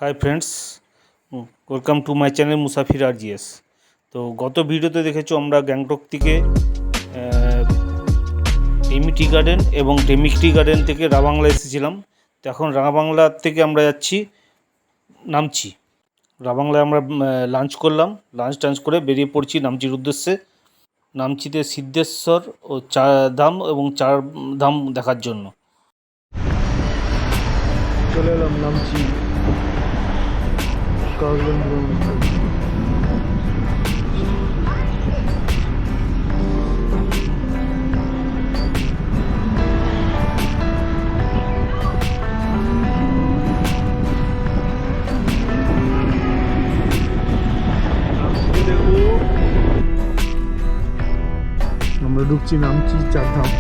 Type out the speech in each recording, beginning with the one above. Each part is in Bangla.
Hi friends, welcome to my channel মুসাফির RGS। তো গত ভিডিওতে দেখেছো আমরা গ্যাংটক থেকে এমি টি গার্ডেন এবং ডেমিক টি গার্ডেন থেকে রাবাংলা এসেছিলাম। তো এখন রাবাংলা থেকে আমরা যাচ্ছি নামচি। রাবাংলায় আমরা লাঞ্চ করলাম, লাঞ্চ টাঞ্চ করে বেরিয়ে পড়ছি নামচির উদ্দেশ্যে। নামচিতে সিদ্ধেশ্বর ও ধাম এবং চার ধাম দেখার জন্য চলে এলাম নামচি আমরা ঢুকছি নামচি চারধাম।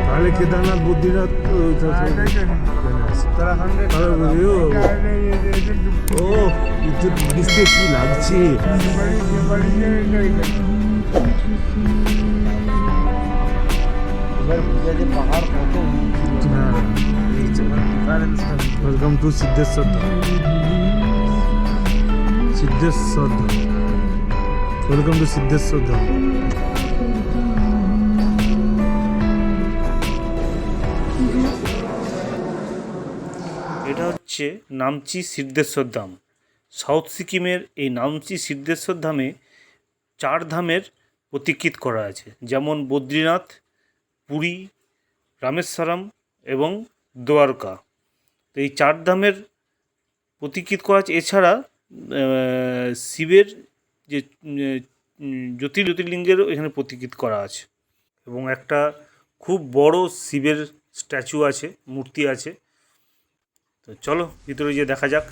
তাহলে কেদারনাথ বদ্রীনাথ ও দেখতে কি লাগছে। Welcome to Siddheshwar Dham. Welcome to Siddheshwar Dham. এটা হচ্ছে নামচি সিদ্ধেশ্বর ধাম। সাউথ সিকিমের এই নামচি সিদ্ধেশ্বর ধামে চার ধামের প্রতীকৃত করা আছে, যেমন বদ্রীনাথ, পুরী, রামেশ্বরম এবং দ্বারকা। তো এই চার ধামের প্রতীকৃত করা আছে। এছাড়া শিবের যে জ্যোতির্লিঙ্গেরও এখানে প্রতীকৃত করা আছে এবং একটা খুব বড় শিবের স্ট্যাচু আছে, মূর্তি আছে। তো চলো ভিতরে গিয়ে দেখা যাক।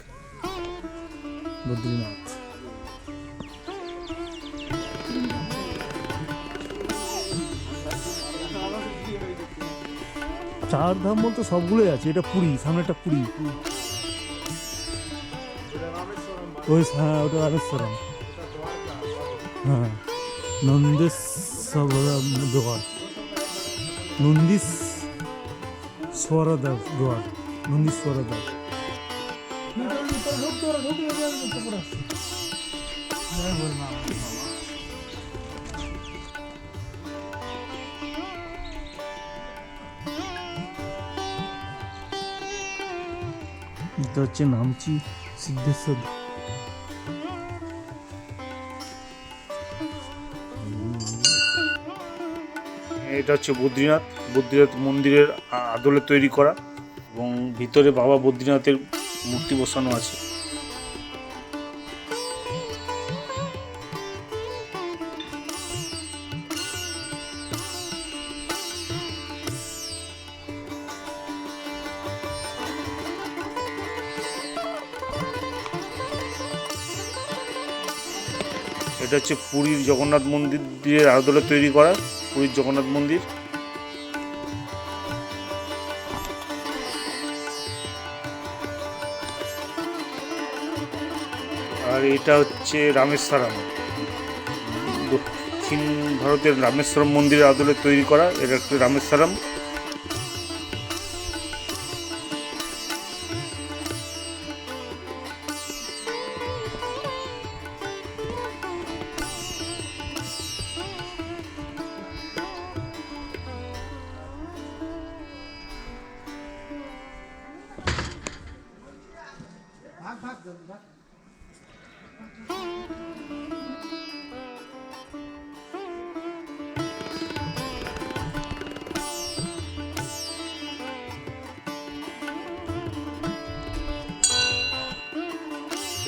বদ্রীনাথ চার ধাম বলতে সবগুলোই আছে। এটা পুরী, সামনে একটা পুরী, ওই হ্যাঁ ওটা রামেশ্বরম। হ্যাঁ নন্দেশ্বর দ্বার, নন্দীশ্বর দ্বার, নন্দীশ্বর দ্বার। এটা হচ্ছে নামচি সিদ্ধেশ্বর। এটা হচ্ছে বদ্রীনাথ মন্দিরের আদলে তৈরি করা এবং ভিতরে বাবা বদ্রীনাথের মূর্তি বসানো আছে। এটা হচ্ছে পুরীর জগন্নাথ মন্দিরের আদলে তৈরি করা পুরীর জগন্নাথ মন্দির। আর এটা হচ্ছে রামেশ্বরম, দক্ষিণ ভারতের রামেশ্বরম মন্দিরের আদলে তৈরি করা। এটা হচ্ছে রামেশ্বরম।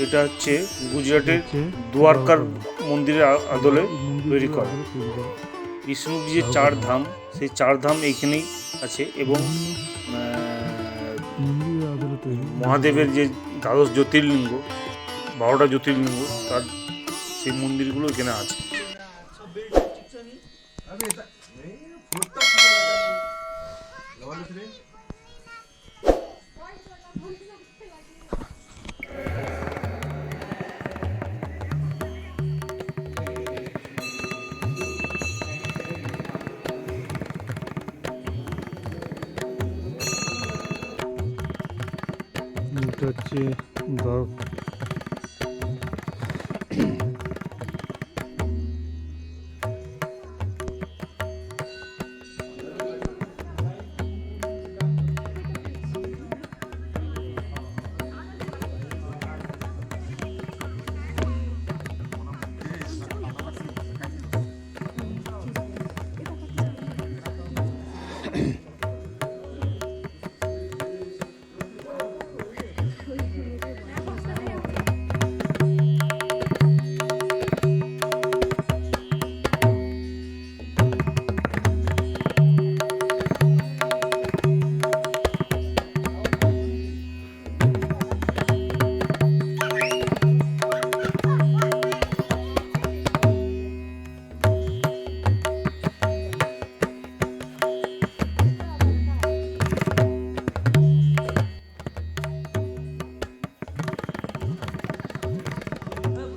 এটা হচ্ছে গুজরাটের দ্বারকার মন্দিরের আদলে তৈরি করা। বিষ্ণুর যে চার ধাম, সেই চার ধাম এইখানেই আছে এবং মহাদেবের যে দ্বাদশ জ্যোতির্লিঙ্গ, 12টা জ্যোতির্লিঙ্গ, তার সেই মন্দিরগুলো এখানে আছে। এটা হচ্ছে দর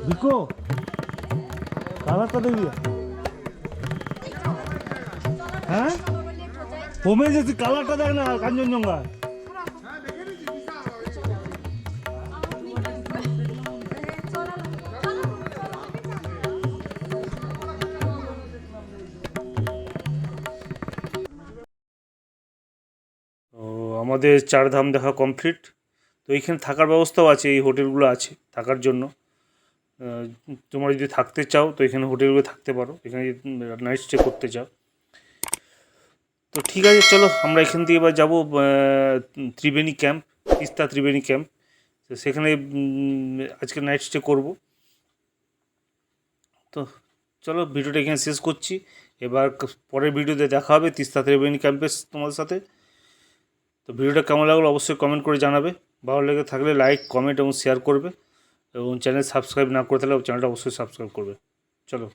দেখো কালারটা দেখবি হ্যাঁ কমে যেতে কালারটা দেখ না কাঞ্চনজঙ্ঘা তো আমাদের চারধাম দেখা কমপ্লিট। তো এইখানে থাকার ব্যবস্থাও আছে, এই হোটেলগুলো আছে থাকার জন্য। তোমরা যদি থাকতে চাও তো এখানে হোটেলগুলো থাকতে পারো, এখানে নাইট স্টে করতে চাও। তো ঠিক আছে, চলো আমরা এখান থেকে এবার যাবো ত্রিবেণী ক্যাম্প, তিস্তা ত্রিবেণী ক্যাম্প। তো সেখানে আজকে নাইট স্টে করবো। তো চলো ভিডিওটা এখানে শেষ করছি। এবার পরের ভিডিওতে দেখা হবে তিস্তা ত্রিবেণী ক্যাম্পে তোমাদের সাথে। তো ভিডিওটা কেমন লাগলো অবশ্যই কমেন্ট করে জানাবে। ভালো লেগে থাকলে লাইক, কমেন্ট এবং শেয়ার করবে, এবং চ্যানেল সাবস্ক্রাইব না করে থাকলে চ্যানেলটা অবশ্যই সাবস্ক্রাইব করবে। চলো।